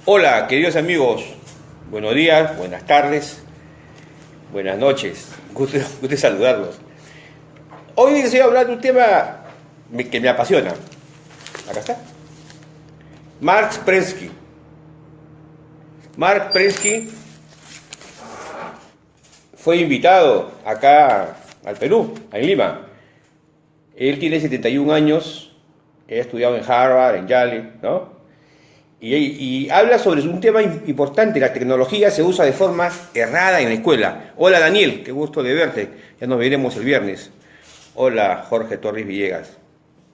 Hola, queridos amigos, buenos días, buenas tardes, buenas noches, gusto saludarlos. Hoy les voy a hablar de un tema que me apasiona. Acá está. Marc Prensky. Marc Prensky fue invitado acá al Perú, en Lima. Él tiene 71 años, ha estudiado en Harvard, en Yale, ¿no? Y habla sobre un tema importante: la tecnología se usa de forma errada en la escuela. Hola Daniel, qué gusto de verte, ya nos veremos el viernes. Hola Jorge Torres Villegas.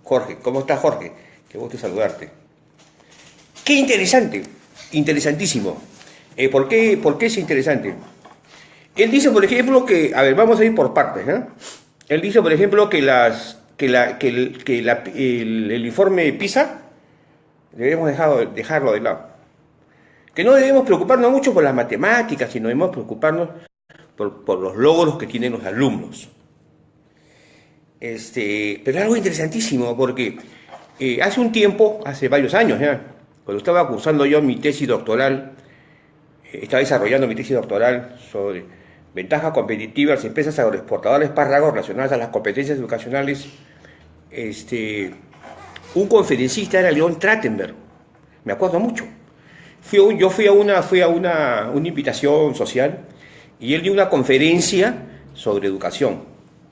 Jorge, ¿cómo estás Jorge? Qué gusto saludarte. Qué interesante, interesantísimo. ¿Por qué es interesante? Él dice, por ejemplo, que, a ver, vamos a ir por partes, ¿no? Él dice, por ejemplo, el informe PISA debemos dejarlo de lado. Que no debemos preocuparnos mucho por las matemáticas, sino debemos preocuparnos por los logros que tienen los alumnos. Pero es algo interesantísimo, porque hace un tiempo, hace varios años ya, cuando estaba cursando yo mi tesis doctoral, estaba desarrollando mi tesis doctoral sobre ventajas competitivas de las empresas agroexportadoras párragos relacionadas a las competencias educacionales. Un conferencista era León Trachtenberg, me acuerdo mucho. Yo fui a una invitación social y él dio una conferencia sobre educación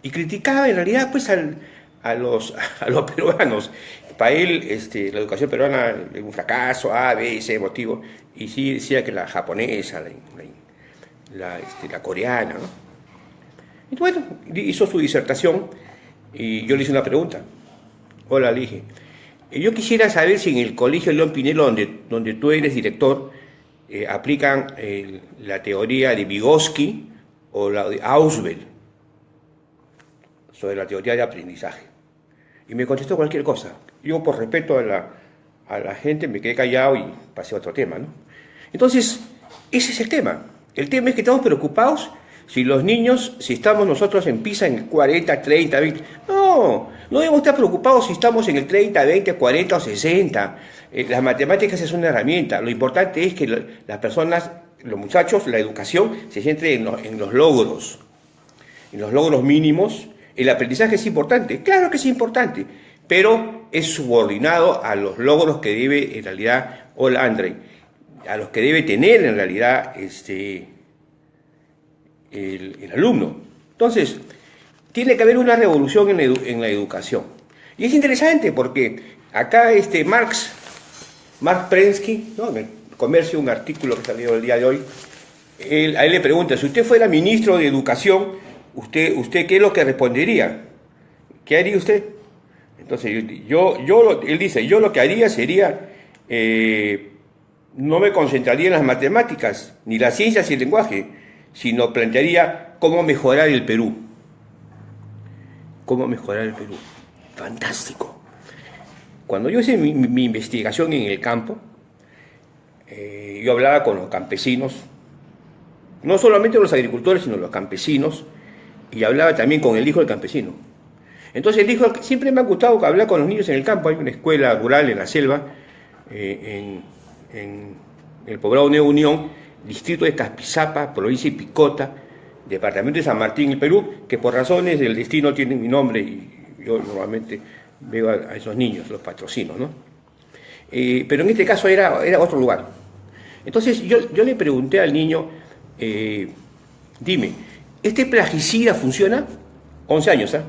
y criticaba en realidad pues a los peruanos. Para él la educación peruana es un fracaso, A, B, C motivo, y sí decía que la japonesa, la coreana, ¿no? Y bueno, hizo su disertación y yo le hice una pregunta. Hola, le dije, yo quisiera saber si en el Colegio León Pinelo, donde tú eres director, aplican la teoría de Vygotsky o la de Ausubel sobre la teoría de aprendizaje. Y me contestó cualquier cosa. Yo, por respeto a la gente, me quedé callado y pasé a otro tema, ¿no? Entonces, ese es el tema. El tema es que estamos preocupados si estamos nosotros en PISA en el 40, 30, 20. No debemos estar preocupados si estamos en el 30, 20, 40 o 60. Las matemáticas es una herramienta. Lo importante es que las personas, los muchachos, la educación se centre en los logros mínimos. El aprendizaje es importante, claro que es importante, pero es subordinado a los logros que debe en realidad, hola André, a los que debe tener en realidad el alumno. Entonces, tiene que haber una revolución en la educación. Y es interesante porque acá Marc Prensky, ¿no? En el Comercio, un artículo que salió el día de hoy, a él le pregunta, si usted fuera ministro de Educación, ¿Usted qué es lo que respondería? ¿Qué haría usted? Entonces, él dice, yo lo que haría sería, no me concentraría en las matemáticas, ni las ciencias y el lenguaje, sino plantearía cómo mejorar el Perú. ¿Cómo mejorar el Perú? Fantástico. Cuando yo hice mi investigación en el campo, yo hablaba con los campesinos, no solamente los agricultores, sino los campesinos, y hablaba también con el hijo del campesino. Entonces el hijo, siempre me ha gustado hablar con los niños en el campo. Hay una escuela rural en la selva, en el poblado Nueva Unión, distrito de Caspizapa, provincia de Picota, departamento de San Martín, el Perú, que por razones del destino tienen mi nombre y yo normalmente veo a esos niños, los patrocino, ¿no? Pero en este caso era otro lugar. Entonces yo le pregunté al niño, dime, ¿este plaguicida funciona? 11 años, ¿eh?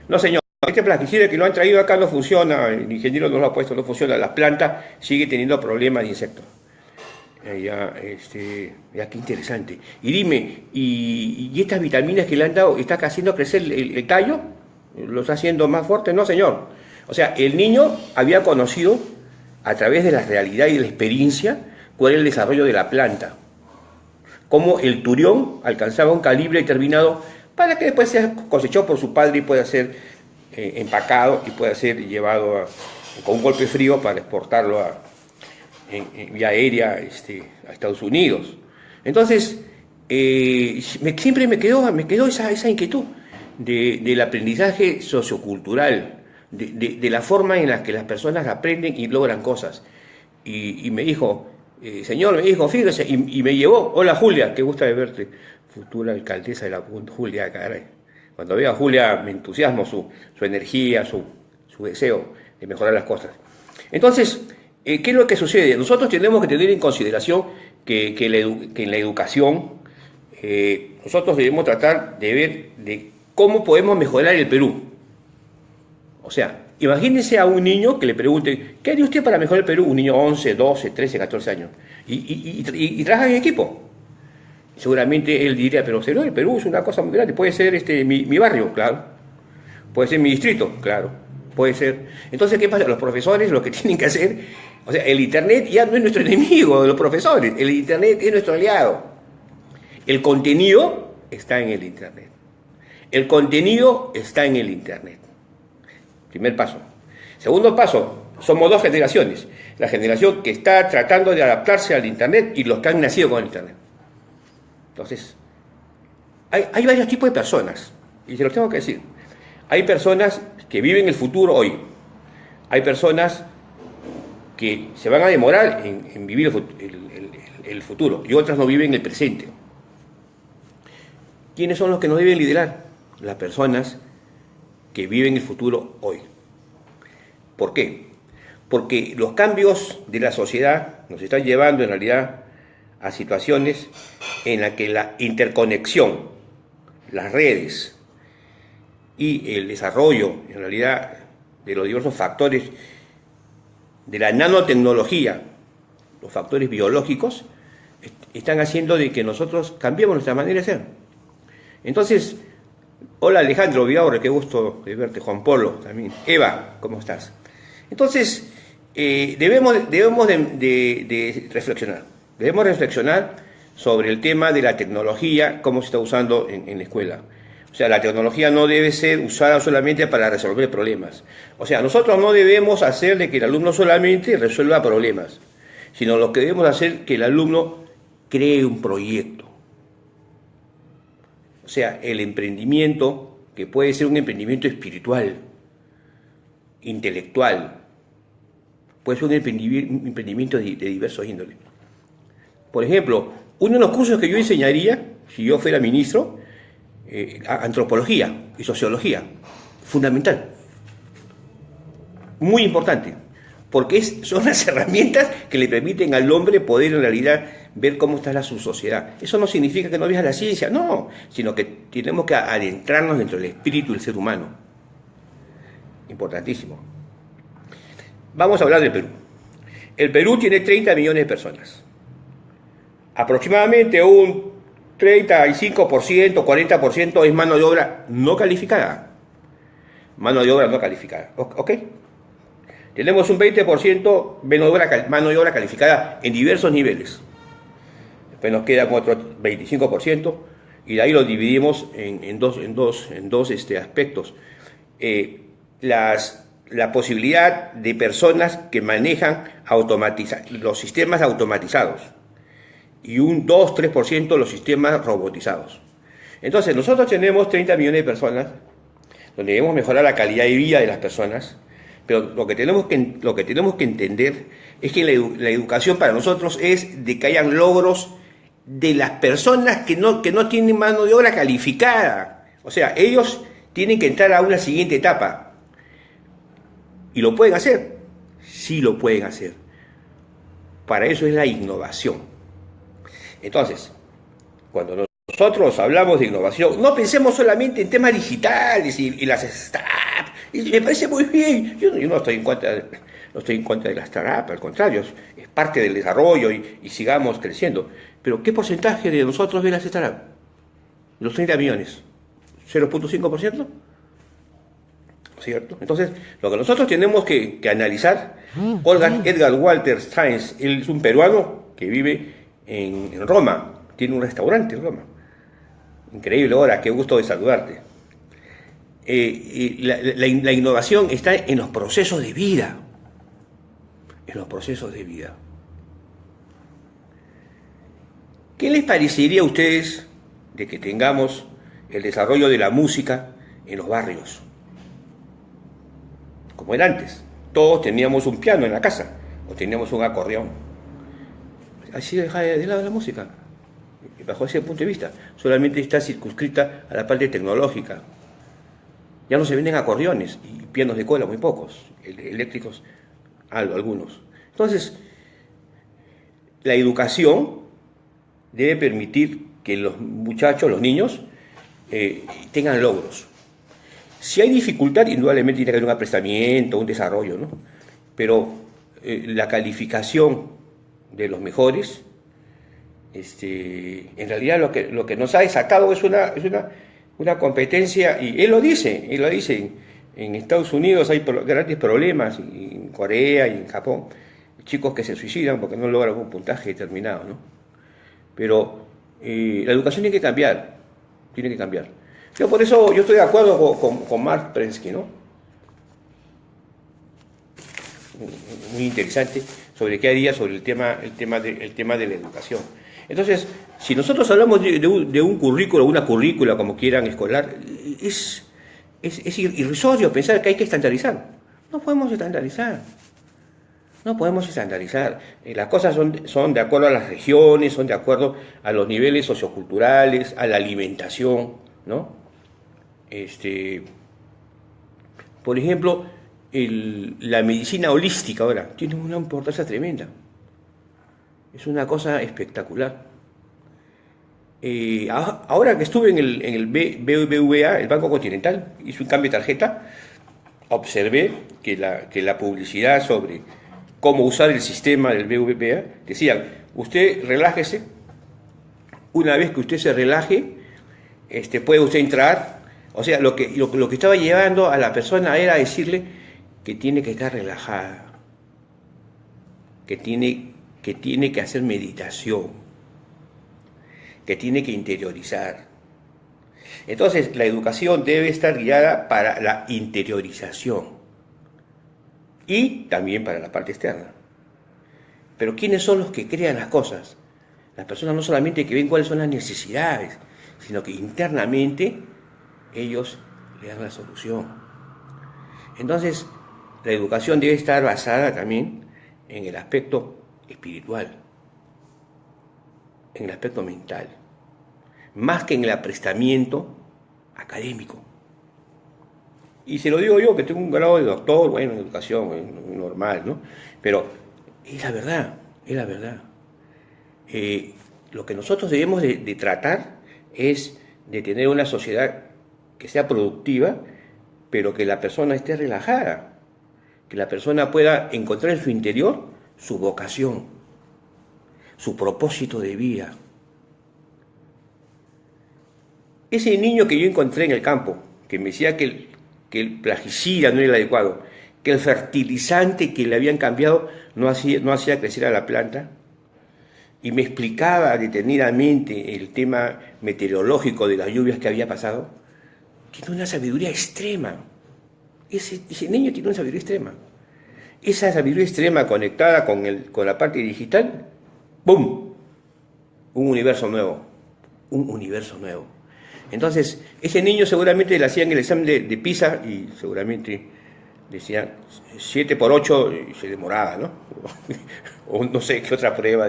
No, señor, este plaguicida que lo han traído acá no funciona, el ingeniero nos lo ha puesto, no funciona, la planta sigue teniendo problemas de insectos. Ya, qué interesante. Y dime, ¿y estas vitaminas que le han dado, está haciendo crecer el tallo? ¿Lo está haciendo más fuerte? No, señor. O sea, el niño había conocido, a través de la realidad y de la experiencia, cuál era el desarrollo de la planta. Cómo el turión alcanzaba un calibre determinado para que después sea cosechado por su padre y pueda ser empacado y pueda ser llevado con un golpe frío para exportarlo en vía aérea a Estados Unidos. Entonces, siempre me quedó esa inquietud del aprendizaje sociocultural, de la forma en la que las personas aprenden y logran cosas. Y me dijo, Señor, me dijo, fíjese, y me llevó. Hola Julia, qué gusto de verte. Futura alcaldesa de la punta, Julia, caray. Cuando veo a Julia me entusiasmo su energía, su deseo de mejorar las cosas. Entonces, ¿qué es lo que sucede? Nosotros tenemos que tener en consideración que en la educación nosotros debemos tratar de ver de cómo podemos mejorar el Perú. O sea, imagínense a un niño que le pregunte, ¿qué haría usted para mejorar el Perú? Un niño 11, 12, 13, 14 años. Y trabaja en equipo. Seguramente él diría, pero señor, el Perú es una cosa muy grande. Puede ser mi barrio, claro. Puede ser mi distrito, claro. Puede ser. Entonces, ¿qué pasa? Los profesores lo que tienen que hacer, o sea, el Internet ya no es nuestro enemigo de los profesores. El Internet es nuestro aliado. El contenido está en el Internet. El contenido está en el Internet. Primer paso. Segundo paso, somos dos generaciones. La generación que está tratando de adaptarse al Internet y los que han nacido con el Internet. Entonces, hay varios tipos de personas, y se los tengo que decir. Hay personas que viven el futuro hoy. Hay personas que se van a demorar en vivir el futuro, y otras no viven el presente. ¿Quiénes son los que nos deben liderar? Las personas que viven el futuro hoy. ¿Por qué? Porque los cambios de la sociedad nos están llevando en realidad a situaciones en las que la interconexión, las redes y el desarrollo en realidad de los diversos factores de la nanotecnología, los factores biológicos, están haciendo de que nosotros cambiemos nuestra manera de ser. Entonces, hola Alejandro Vidaurre, qué gusto de verte. Juan Polo también. Eva, ¿cómo estás? Entonces, debemos de reflexionar. Debemos reflexionar sobre el tema de la tecnología, cómo se está usando en la escuela. O sea, la tecnología no debe ser usada solamente para resolver problemas. O sea, nosotros no debemos hacer de que el alumno solamente resuelva problemas, sino lo que debemos hacer es que el alumno cree un proyecto. O sea, el emprendimiento, que puede ser un emprendimiento espiritual, intelectual, puede ser un emprendimiento de diversos índoles. Por ejemplo, uno de los cursos que yo enseñaría, si yo fuera ministro, antropología y sociología, fundamental, muy importante, porque son las herramientas que le permiten al hombre poder en realidad ver cómo está su sociedad. Eso no significa que no veas la ciencia, no, sino que tenemos que adentrarnos dentro del espíritu del ser humano. Importantísimo. Vamos a hablar del Perú. El Perú tiene 30 millones de personas. Aproximadamente un 35%, 40% es mano de obra no calificada. Mano de obra no calificada, ¿ok? Tenemos un 20% mano de obra calificada en diversos niveles. Después nos queda otro 25%, y de ahí lo dividimos en dos aspectos. La posibilidad de personas que manejan los sistemas automatizados, y un 2-3% los sistemas robotizados. Entonces, nosotros tenemos 30 millones de personas, donde debemos mejorar la calidad de vida de las personas, pero lo que tenemos que entender es que la educación para nosotros es de que hayan logros de las personas que no tienen mano de obra calificada. O sea, ellos tienen que entrar a una siguiente etapa. ¿Y lo pueden hacer? Sí lo pueden hacer. Para eso es la innovación. Entonces, cuando nosotros hablamos de innovación, no pensemos solamente en temas digitales y las startups. Y me parece muy bien. Yo no estoy en contra de las startups, al contrario, es parte del desarrollo y sigamos creciendo. Pero ¿qué porcentaje de nosotros ve las startups? Los 30 millones. ¿0.5%? ¿Cierto? Entonces, lo que nosotros tenemos que analizar, Edgar Walter Sáenz, él es un peruano que vive en Roma, tiene un restaurante en Roma. Increíble, ahora, qué gusto de saludarte. La innovación está en los procesos de vida. En los procesos de vida. ¿Qué les parecería a ustedes de que tengamos el desarrollo de la música en los barrios? Como era antes. Todos teníamos un piano en la casa, o teníamos un acordeón. así deja de lado la música, bajo ese punto de vista. Solamente está circunscrita a la parte tecnológica. Ya no se venden acordeones y pianos de cola, muy pocos, eléctricos, algunos. Entonces, la educación debe permitir que los muchachos, los niños, tengan logros. Si hay dificultad, indudablemente tiene que haber un aprestamiento, un desarrollo, ¿no? Pero la calificación de los mejores, en realidad lo que nos ha desatado es una competencia, y él lo dice en Estados Unidos hay grandes problemas, y en Corea y en Japón, chicos que se suicidan porque no logran un puntaje determinado, ¿no? Pero la educación tiene que cambiar, tiene que cambiar. Por eso yo estoy de acuerdo con Mark Prensky, ¿no? Muy interesante sobre qué haría sobre el tema de la educación. Entonces, si nosotros hablamos de un currículo, una currícula, como quieran, escolar, es irrisorio pensar que hay que estandarizar. No podemos estandarizar. No podemos estandarizar. Las cosas son de acuerdo a las regiones, son de acuerdo a los niveles socioculturales, a la alimentación, ¿no? Por ejemplo, la medicina holística ahora tiene una importancia tremenda. Es una cosa espectacular. Ahora que estuve en el BBVA, el Banco Continental, hice un cambio de tarjeta, observé que la publicidad sobre cómo usar el sistema del BBVA decían: usted relájese, una vez que usted se relaje, puede usted entrar. O sea, lo que estaba llevando a la persona era decirle que tiene que estar relajada, que tiene que hacer meditación, que tiene que interiorizar. Entonces, la educación debe estar guiada para la interiorización y también para la parte externa. Pero ¿quiénes son los que crean las cosas? Las personas no solamente que ven cuáles son las necesidades, sino que internamente ellos le dan la solución. Entonces, la educación debe estar basada también en el aspecto espiritual, en el aspecto mental, más que en el aprestamiento académico. Y se lo digo yo, que tengo un grado de doctor, bueno, en educación, normal, ¿no? Pero es la verdad, es la verdad. Lo que nosotros debemos de tratar es de tener una sociedad que sea productiva, pero que la persona esté relajada, que la persona pueda encontrar en su interior su vocación, su propósito de vida. Ese niño que yo encontré en el campo, que me decía que el plaguicida no era el adecuado, que el fertilizante que le habían cambiado no hacía crecer a la planta, y me explicaba detenidamente el tema meteorológico de las lluvias que había pasado, tiene una sabiduría extrema. Ese niño tiene una sabiduría extrema. Esa sabiduría extrema conectada con la parte digital, ¡bum! Un universo nuevo. Un universo nuevo. Entonces, ese niño seguramente le hacían el examen de PISA y seguramente decían 7 por 8 y se demoraba, ¿no? O no sé qué otra prueba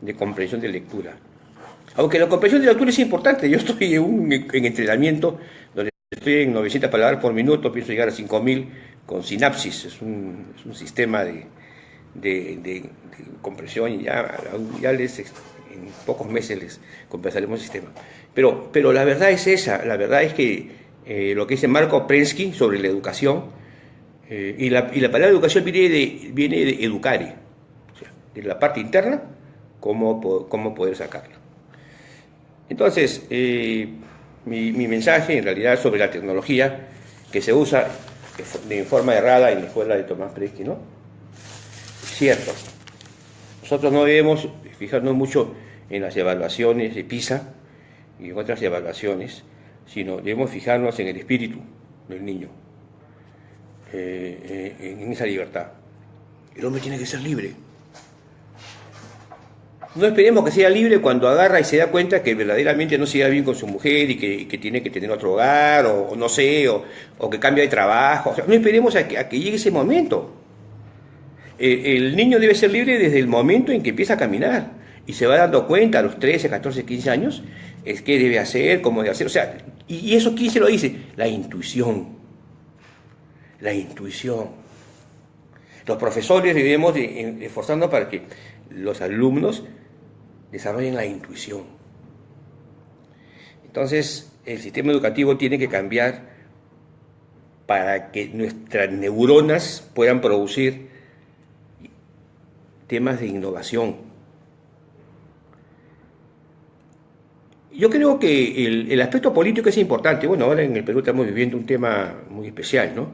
de comprensión de lectura. Aunque la comprensión de lectura es importante. Yo estoy en entrenamiento donde estoy en 900 palabras por minuto, pienso llegar a 5000 con sinapsis. Es un sistema de comprensión, y ya en pocos meses les compensaremos el sistema. Pero la verdad es esa, la verdad es que lo que dice Marco Prensky sobre la educación, y la palabra educación viene de educare, o sea, de la parte interna, cómo poder sacarla. Entonces, mi mensaje en realidad sobre la tecnología que se usa de forma errada en la escuela de Tomás Prensky, ¿no? Cierto, nosotros no debemos fijarnos mucho en las evaluaciones de PISA y en otras evaluaciones, sino debemos fijarnos en el espíritu del niño, en esa libertad. El hombre tiene que ser libre. No esperemos que sea libre cuando agarra y se da cuenta que verdaderamente no se lleva bien con su mujer y que tiene que tener otro hogar, o no sé, o que cambia de trabajo. O sea, no esperemos a que llegue ese momento. El niño debe ser libre desde el momento en que empieza a caminar. y se va dando cuenta a los 13, 14, 15 años, es qué debe hacer, cómo debe hacer, o sea, y eso ¿quién se lo dice? La intuición, la intuición. Los profesores debemos esforzarnos para que los alumnos desarrollen la intuición. Entonces, el sistema educativo tiene que cambiar para que nuestras neuronas puedan producir temas de innovación. Yo creo que el aspecto político es importante. Bueno, ahora en el Perú estamos viviendo un tema muy especial, ¿no?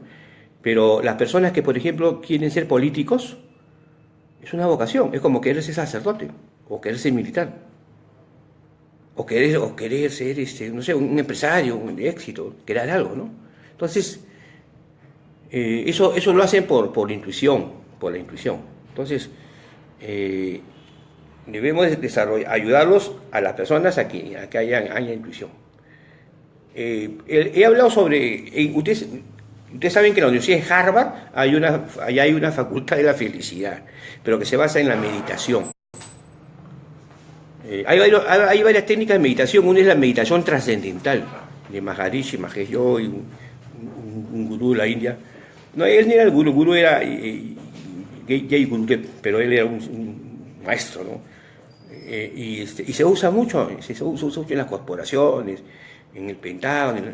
Pero las personas que, por ejemplo, quieren ser políticos, es una vocación. Es como querer ser sacerdote, o querer ser militar, o querer ser, no sé, un empresario, un de éxito, crear algo, ¿no? Entonces, eso lo hacen por la intuición, Entonces, debemos ayudarlos a las personas a que haya intuición. He hablado sobre, ustedes saben que en la Universidad de Harvard allá hay una facultad de la felicidad, pero que se basa en la meditación. Hay varias técnicas de meditación. Una es la meditación trascendental de Maharishi Mahesh Yogi, un gurú de la India. No, él no era el gurú era Jay Gurudev, pero él era un maestro, ¿no? Y se usa mucho, se usa mucho en las corporaciones, en el Pentágono,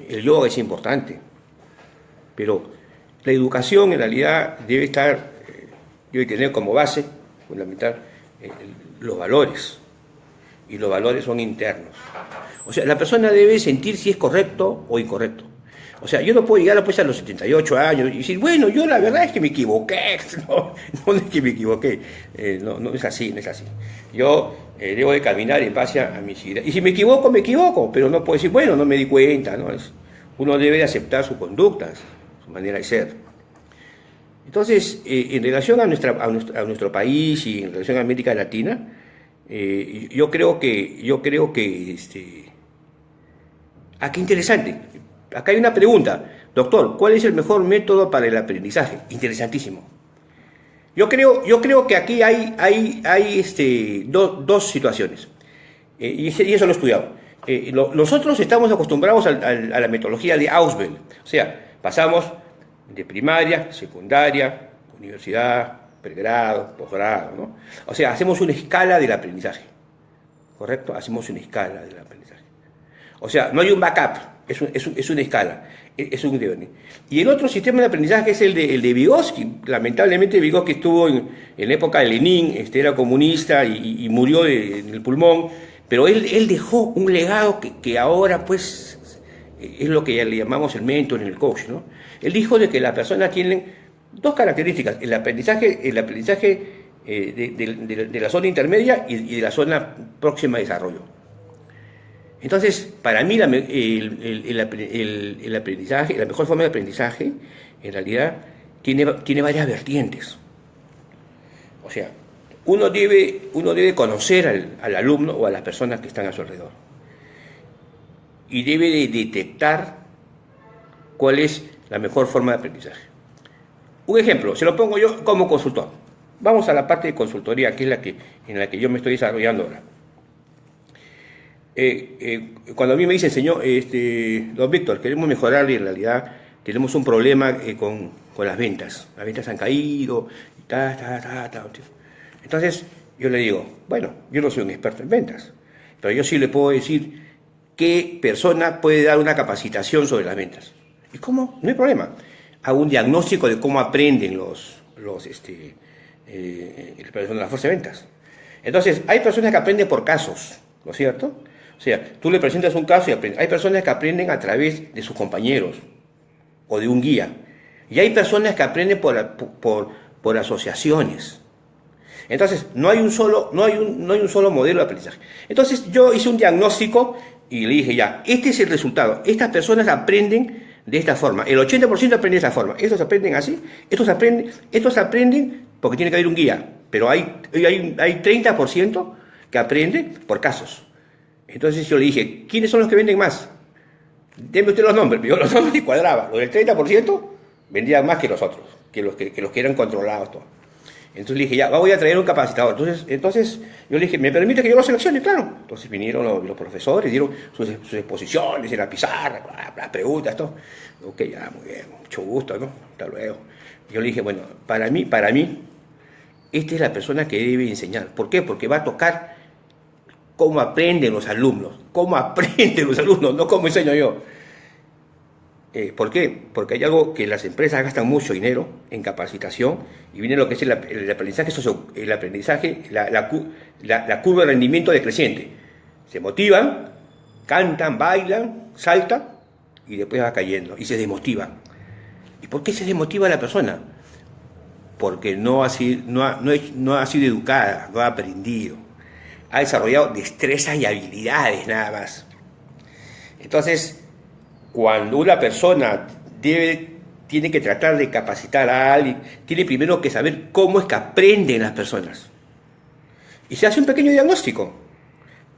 el yoga es importante. Pero la educación en realidad debe tener como base fundamental los valores, y los valores son internos. O sea, la persona debe sentir si es correcto o incorrecto. O sea, yo no puedo llegar pues, a los 78 años y decir, bueno, yo la verdad es que me equivoqué. No es que me equivoqué. No es así, no es así. Yo debo de caminar en base a mis ideas. Y si me equivoco, pero no puedo decir, bueno, no me di cuenta. Uno debe de aceptar sus conductas, su manera de ser. Entonces, en relación a nuestro país y en relación a América Latina, yo creo que qué interesante. Acá hay una pregunta, doctor, ¿cuál es el mejor método para el aprendizaje? Interesantísimo. Yo creo que aquí hay dos situaciones, y eso lo he estudiado. Nosotros estamos acostumbrados a la metodología de Ausubel, o sea, pasamos de primaria, secundaria, universidad, pregrado, posgrado, ¿no? O sea, hacemos una escala del aprendizaje, ¿correcto? Hacemos una escala del aprendizaje. O sea, no hay un backup, es una escala, es un devenir. Y el otro sistema de aprendizaje es el de Vygotsky. Lamentablemente Vygotsky estuvo en la época de Lenin, era comunista y murió en el pulmón, pero él dejó un legado que ahora pues es lo que ya le llamamos el mentor en el coach, ¿no? Él dijo de que las personas tienen dos características, el aprendizaje de la zona intermedia y de la zona próxima a desarrollo. Entonces, para mí el aprendizaje, la mejor forma de aprendizaje, en realidad, tiene varias vertientes. O sea, uno debe conocer al alumno o a las personas que están a su alrededor. Y debe de detectar cuál es la mejor forma de aprendizaje. Un ejemplo, se lo pongo yo como consultor. Vamos a la parte de consultoría, que es en la que yo me estoy desarrollando ahora. Cuando a mí me dicen, señor, don Víctor, queremos mejorar y en realidad tenemos un problema con las ventas. Las ventas han caído, Entonces, yo le digo, bueno, yo no soy un experto en ventas, pero yo sí le puedo decir qué persona puede dar una capacitación sobre las ventas. ¿Y cómo? No hay problema. Hago un diagnóstico de cómo aprenden las fuerzas de ventas. Entonces, hay personas que aprenden por casos, ¿no es cierto? O sea, tú le presentas un caso y aprendes. Hay personas que aprenden a través de sus compañeros o de un guía. Y hay personas que aprenden por asociaciones. Entonces, no hay un solo modelo de aprendizaje. Entonces, yo hice un diagnóstico y le dije, ya, este es el resultado. Estas personas aprenden de esta forma. El 80% aprende de esta forma. Estos aprenden así. Estos aprenden porque tiene que haber un guía. Pero hay 30% que aprenden por casos. Entonces yo le dije, ¿quiénes son los que venden más? Deme usted los nombres. Yo los nombres y cuadraba. Los del 30% vendían más que los otros, que los que eran controlados. Todo. Entonces le dije, ya, voy a traer un capacitador. Entonces yo le dije, ¿me permite que yo lo seleccione? Claro. Entonces vinieron los profesores, dieron sus exposiciones en la pizarra, las preguntas, todo. Ok, ya, muy bien, mucho gusto, ¿no? Hasta luego. Yo le dije, bueno, para mí, esta es la persona que debe enseñar. ¿Por qué? Porque va a tocar cómo aprenden los alumnos, no cómo enseño yo. ¿Por qué? Porque hay algo que las empresas gastan mucho dinero en capacitación y viene lo que es el aprendizaje, la curva de rendimiento decreciente. Se motivan, cantan, bailan, saltan y después va cayendo y se desmotivan. ¿Y por qué se desmotiva la persona? Porque no ha sido educada, no ha aprendido, ha desarrollado destrezas y habilidades nada más. Entonces, cuando una persona tiene que tratar de capacitar a alguien, tiene primero que saber cómo es que aprenden las personas. Y se hace un pequeño diagnóstico.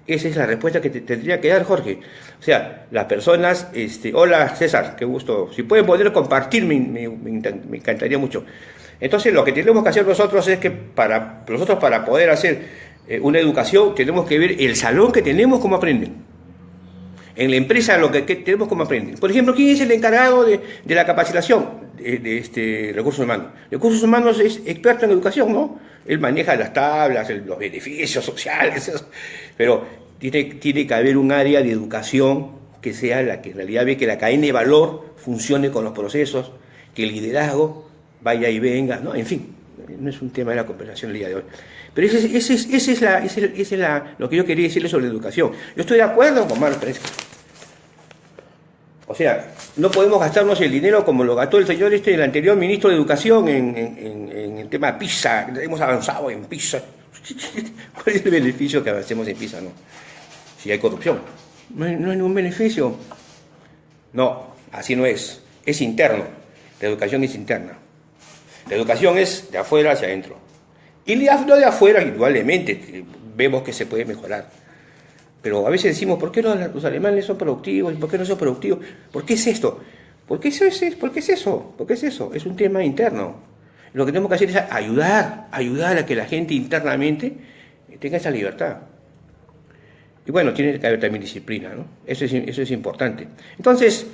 Esa es la respuesta que te tendría que dar Jorge. O sea, las personas, hola César, qué gusto. Si pueden poder compartir, me encantaría mucho. Entonces, lo que tenemos que hacer nosotros es que para poder hacer una educación, tenemos que ver el salón que tenemos, cómo aprenden. En la empresa lo que tenemos como aprenden. Por ejemplo, ¿quién es el encargado de la capacitación de recursos humanos? Recursos humanos es experto en educación, ¿no? Él maneja las tablas, los beneficios sociales, pero tiene que haber un área de educación que sea la que en realidad ve que la cadena de valor funcione con los procesos, que el liderazgo vaya y venga, ¿no? En fin, no es un tema de la conversación el día de hoy. Pero ese es lo que yo quería decirle sobre la educación. Yo estoy de acuerdo con Marx Fresco. O sea, no podemos gastarnos el dinero como lo gastó el señor el anterior ministro de Educación en el tema PISA. Hemos avanzado en PISA. ¿Cuál es el beneficio que avancemos en PISA? No. Si hay corrupción. No hay ningún beneficio. No, así no es. Es interno. La educación es interna. La educación es de afuera hacia adentro. Y lo de afuera, indudablemente, vemos que se puede mejorar. Pero a veces decimos, ¿por qué los alemanes son productivos? ¿Por qué no son productivos? ¿Por qué es esto? ¿Por qué es eso? Es un tema interno. Lo que tenemos que hacer es ayudar a que la gente internamente tenga esa libertad. Y bueno, tiene que haber también disciplina, ¿no? Eso es importante. Entonces,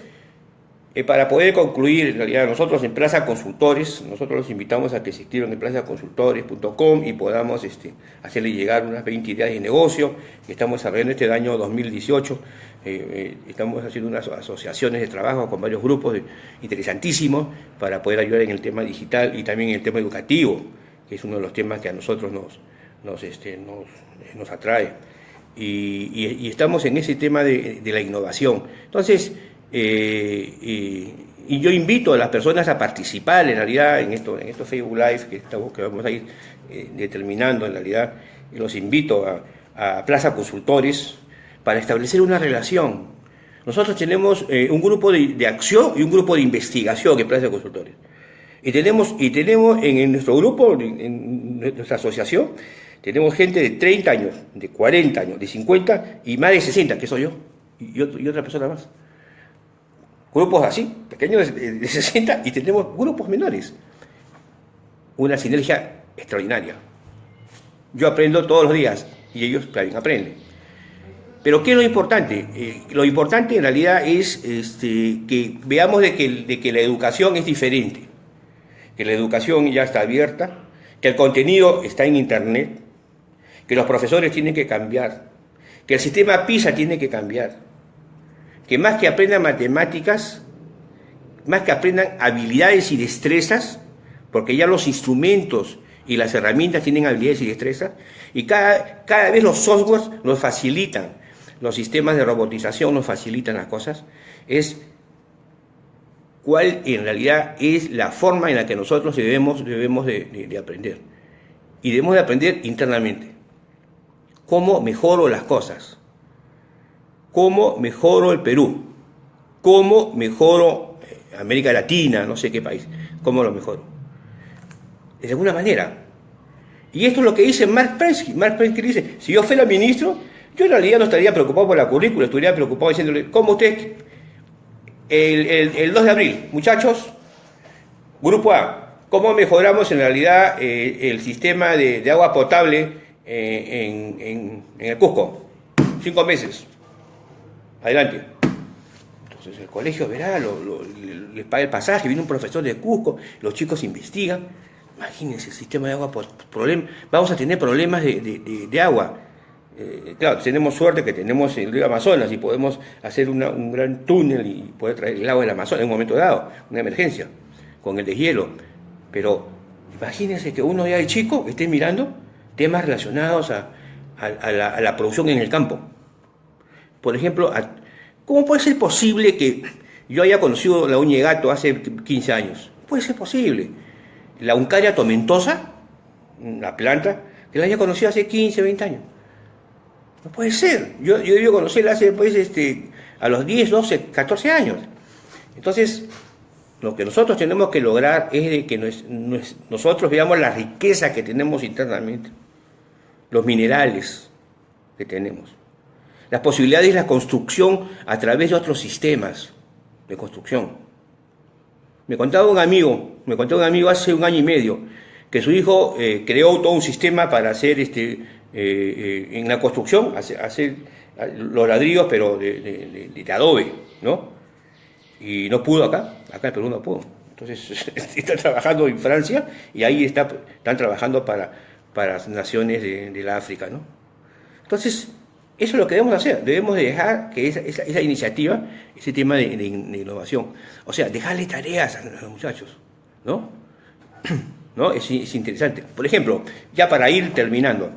para poder concluir, en realidad nosotros en Plaza Consultores, nosotros los invitamos a que se inscriban en plazaconsultores.com y podamos hacerle llegar unas 20 ideas de negocio que estamos desarrollando este año 2018. Estamos haciendo unas asociaciones de trabajo con varios grupos interesantísimos para poder ayudar en el tema digital y también en el tema educativo, que es uno de los temas que a nosotros nos atrae. Y estamos en ese tema de la innovación. Entonces, y yo invito a las personas a participar en realidad en estos Facebook Live que vamos a ir determinando en realidad. Los invito a Plaza Consultores para establecer una relación. Nosotros tenemos un grupo de acción y un grupo de investigación en Plaza Consultores. Y tenemos en nuestro grupo, en nuestra asociación, tenemos gente de 30 años, de 40 años, de 50 y más de 60, que soy yo, y otra persona más. Grupos así, pequeños de 60, y tenemos grupos menores. Una sinergia extraordinaria. Yo aprendo todos los días y ellos también aprenden. Pero ¿qué es lo importante? Lo importante en realidad es que veamos de que la educación es diferente, que la educación ya está abierta, que el contenido está en Internet, que los profesores tienen que cambiar, que el sistema PISA tiene que cambiar, que más que aprendan matemáticas, más que aprendan habilidades y destrezas, porque ya los instrumentos y las herramientas tienen habilidades y destrezas, y cada vez los softwares nos facilitan, los sistemas de robotización nos facilitan las cosas, es cuál en realidad es la forma en la que nosotros debemos de aprender. Y debemos de aprender internamente. ¿Cómo mejoro las cosas? ¿Cómo mejoro el Perú? ¿Cómo mejoro América Latina? No sé qué país. ¿Cómo lo mejoro? De alguna manera. Y esto es lo que dice Mark Prensky. Mark Prensky dice, si yo fuera ministro, yo en realidad no estaría preocupado por la currícula, estaría preocupado diciéndole, ¿cómo usted? El 2 de abril, muchachos, grupo A, ¿Cómo mejoramos en realidad el sistema de agua potable en el Cusco? 5 meses. Adelante. Entonces el colegio verá, les paga el pasaje, viene un profesor de Cusco, los chicos investigan. Imagínense el sistema de agua, vamos a tener problemas de agua. Claro, tenemos suerte que tenemos el río Amazonas y podemos hacer un gran túnel y poder traer el agua del Amazonas en un momento dado, una emergencia, con el deshielo. Pero imagínense que uno ya de chico esté mirando temas relacionados a la producción en el campo. Por ejemplo, ¿cómo puede ser posible que yo haya conocido la uña de gato hace 15 años? Puede ser posible. La Uncaria tomentosa, la planta, que la haya conocido hace 15, 20 años. No puede ser. Yo conocerla hace, pues, a los 10, 12, 14 años. Entonces, lo que nosotros tenemos que lograr es de que nosotros veamos la riqueza que tenemos internamente, los minerales que tenemos, las posibilidades de la construcción a través de otros sistemas de construcción. Me contaba un amigo hace 1 año y medio que su hijo creó todo un sistema para hacer en la construcción, hacer los ladrillos, pero de adobe, ¿no? Y no pudo acá en Perú no pudo. Entonces está trabajando en Francia y ahí están trabajando para naciones de la África, ¿no? Entonces, eso es lo que debemos hacer. Debemos dejar que esa iniciativa, ese tema de innovación, o sea, dejarle tareas a los muchachos, ¿no? ¿No? Es interesante. Por ejemplo, ya para ir terminando,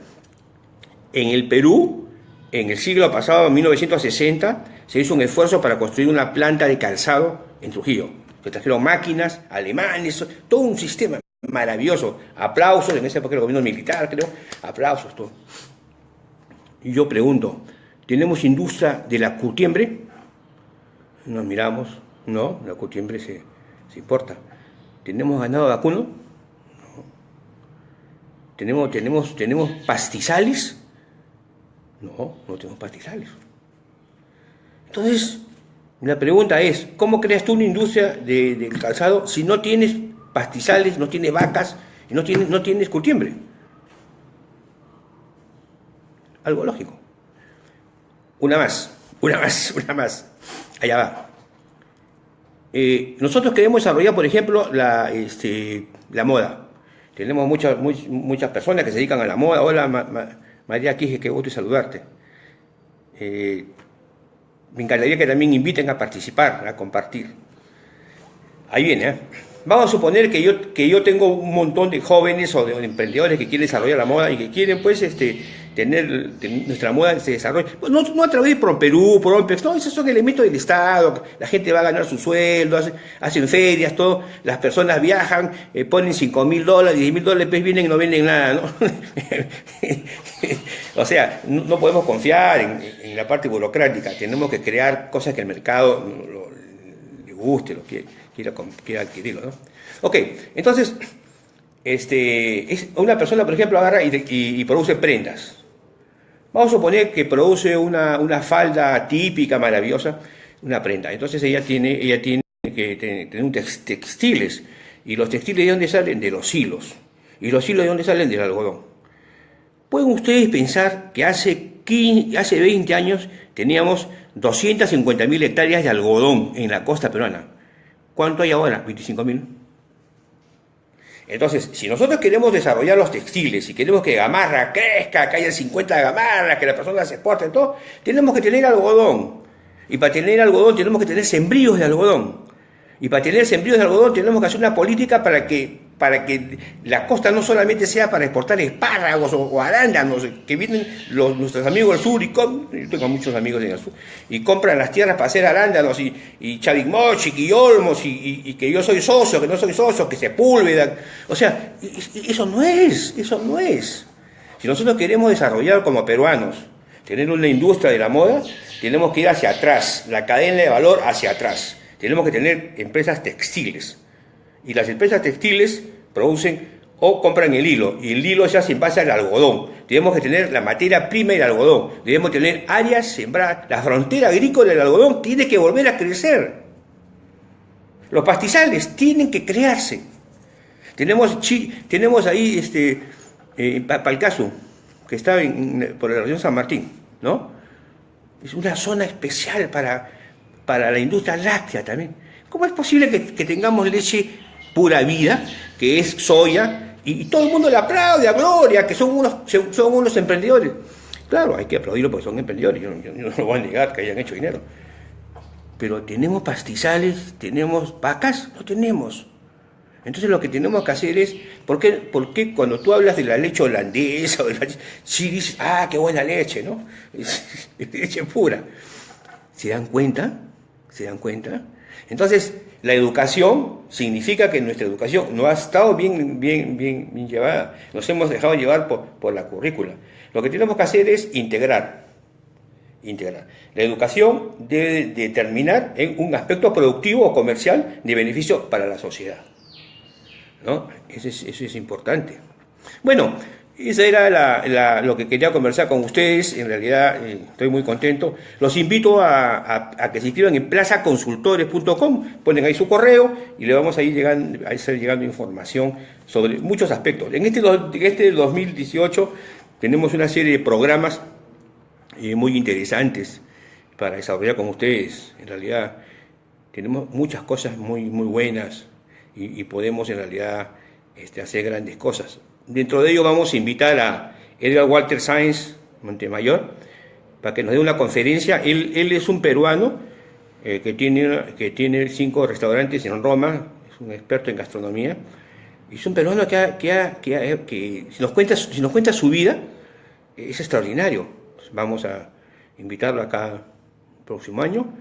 en el Perú, en el siglo pasado, en 1960, se hizo un esfuerzo para construir una planta de calzado en Trujillo. Se trajeron máquinas, alemanes, todo un sistema maravilloso. Aplausos, en esa época el gobierno militar, creo, aplausos, todo. Y yo pregunto, ¿tenemos industria de la curtiembre? Nos miramos, no, la curtiembre se importa. ¿Tenemos ganado vacuno? No. ¿Tenemos pastizales? No tenemos pastizales. Entonces, la pregunta es, ¿cómo creas tú una industria del calzado si no tienes pastizales, no tienes vacas y no tienes curtiembre? Algo lógico. Una más. Allá va. Nosotros queremos desarrollar, por ejemplo, la moda. Tenemos muchas personas que se dedican a la moda. Hola, María Quije, qué gusto saludarte. Me encantaría que también inviten a participar, a compartir. Ahí viene, ¿eh? Vamos a suponer que yo tengo un montón de jóvenes o de emprendedores que quieren desarrollar la moda y que quieren, pues, tener nuestra moda se desarrolle. Pues no a través de Promperú, Prompex, no, esos son elementos del Estado. La gente va a ganar su sueldo, hacen ferias, todo. Las personas viajan, ponen $5,000, $10,000, pues vienen y no venden nada, ¿no? O sea, no podemos confiar en la parte burocrática. Tenemos que crear cosas que el mercado le guste, lo quiera adquirirlo, ¿no? Ok, entonces, una persona, por ejemplo, agarra y produce prendas. Vamos a suponer que produce una falda típica, maravillosa, una prenda. Entonces ella tiene que tener textiles. ¿Y los textiles de dónde salen? De los hilos. ¿Y los hilos de dónde salen? Del algodón. ¿Pueden ustedes pensar que hace 20 años teníamos 250.000 hectáreas de algodón en la costa peruana? ¿Cuánto hay ahora? 25.000. Entonces, si nosotros queremos desarrollar los textiles, si queremos que Gamarra crezca, que haya 50 Gamarras, que las personas se exporten, todo, tenemos que tener algodón. Y para tener algodón tenemos que tener sembríos de algodón. Y para tener sembríos de algodón tenemos que hacer una política para que la costa no solamente sea para exportar espárragos o arándanos, que vienen nuestros amigos del sur, yo tengo muchos amigos en el sur, y compran las tierras para hacer arándanos, y Chavigmochic, y Olmos, y que yo soy socio, que no soy socio, que Sepúlveda. O sea, eso no es. Si nosotros queremos desarrollar como peruanos, tener una industria de la moda, tenemos que ir hacia atrás, la cadena de valor hacia atrás. Tenemos que tener empresas textiles. Y las empresas textiles producen o compran el hilo. Y el hilo se hace en base al algodón. Tenemos que tener la materia prima del algodón. Debemos tener áreas sembradas. La frontera agrícola del algodón tiene que volver a crecer. Los pastizales tienen que crearse. Tenemos ahí Palcasu, que está por la región San Martín, ¿no? Es una zona especial para la industria láctea también. ¿Cómo es posible que tengamos leche pura vida, que es soya, y todo el mundo le aplaude a gloria, que son unos emprendedores? Claro, hay que aplaudirlo porque son emprendedores, yo no lo voy a negar que hayan hecho dinero. Pero ¿tenemos pastizales? ¿Tenemos vacas? No tenemos. Entonces lo que tenemos que hacer es, ¿por qué cuando tú hablas de la leche holandesa, sí dices, qué buena leche, ¿no? Es leche pura. ¿Se dan cuenta? ¿Se dan cuenta? Entonces, la educación significa que nuestra educación no ha estado bien llevada. Nos hemos dejado llevar por la currícula. Lo que tenemos que hacer es integrar. La educación debe determinar en un aspecto productivo o comercial de beneficio para la sociedad, ¿no? Eso es importante. Bueno, esa era lo que quería conversar con ustedes. En realidad estoy muy contento. Los invito a que se inscriban en plazaconsultores.com, ponen ahí su correo y le vamos a ir llegando información sobre muchos aspectos. En este 2018 tenemos una serie de programas muy interesantes para desarrollar con ustedes. En realidad tenemos muchas cosas muy buenas y podemos en realidad hacer grandes cosas. Dentro de ello vamos a invitar a Edgar Walter Sáenz Montemayor para que nos dé una conferencia. Él es un peruano que tiene 5 restaurantes en Roma, es un experto en gastronomía, y es un peruano que si nos cuenta su vida, es extraordinario. Vamos a invitarlo acá el próximo año,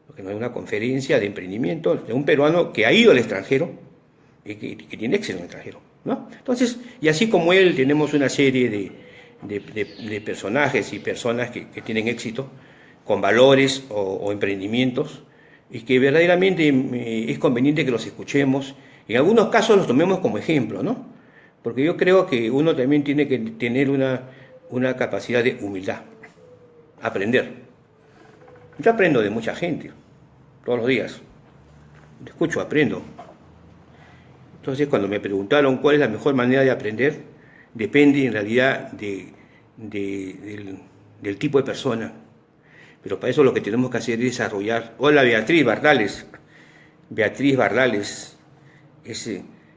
porque nos dé una conferencia de emprendimiento de un peruano que ha ido al extranjero y que tiene éxito en el extranjero, ¿no? Entonces, y así como él, tenemos una serie de personajes y personas que tienen éxito, con valores o emprendimientos, y que verdaderamente es conveniente que los escuchemos. En algunos casos los tomemos como ejemplo, ¿no? Porque yo creo que uno también tiene que tener una capacidad de humildad, aprender. Yo aprendo de mucha gente, todos los días. Escucho, aprendo. Entonces, cuando me preguntaron cuál es la mejor manera de aprender, depende en realidad del tipo de persona. Pero para eso lo que tenemos que hacer es desarrollar. Hola, Beatriz Bardales. Beatriz Bardales es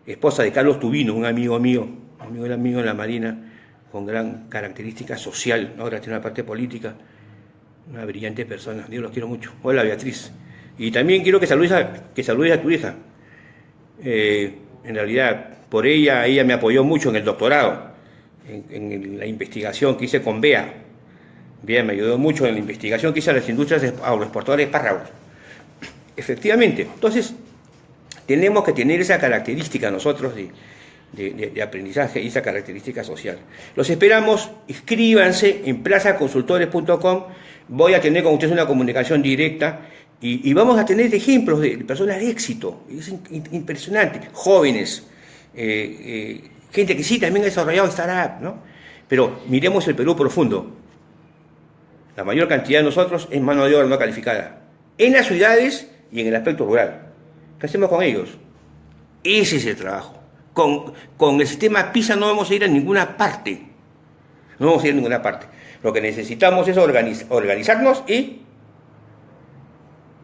esposa de Carlos Tubino, un amigo mío en la Marina, con gran característica social. Ahora tiene una parte política. Una brillante persona. Yo los quiero mucho. Hola, Beatriz. Y también quiero que saludes a tu hija. En realidad, por ella me apoyó mucho en el doctorado, en la investigación que hice con Bea. Bea me ayudó mucho en la investigación que hice a las industrias agroexportadoras de espárragos. Efectivamente, entonces tenemos que tener esa característica nosotros de aprendizaje y esa característica social. Los esperamos, inscríbanse en plazaconsultores.com. Voy a tener con ustedes una comunicación directa. Y vamos a tener ejemplos de personas de éxito. Es impresionante. Jóvenes, gente que sí también ha desarrollado startup, ¿no? Pero miremos el Perú profundo. La mayor cantidad de nosotros es mano de obra no calificada. En las ciudades y en el aspecto rural. ¿Qué hacemos con ellos? Ese es el trabajo. Con el sistema PISA no vamos a ir a ninguna parte. No vamos a ir a ninguna parte. Lo que necesitamos es organizarnos y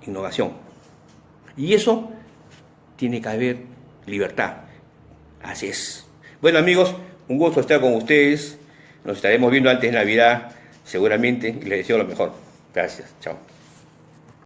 innovación. Y eso tiene que haber libertad. Así es. Bueno, amigos, un gusto estar con ustedes. Nos estaremos viendo antes de Navidad, seguramente, y les deseo lo mejor. Gracias. Chao.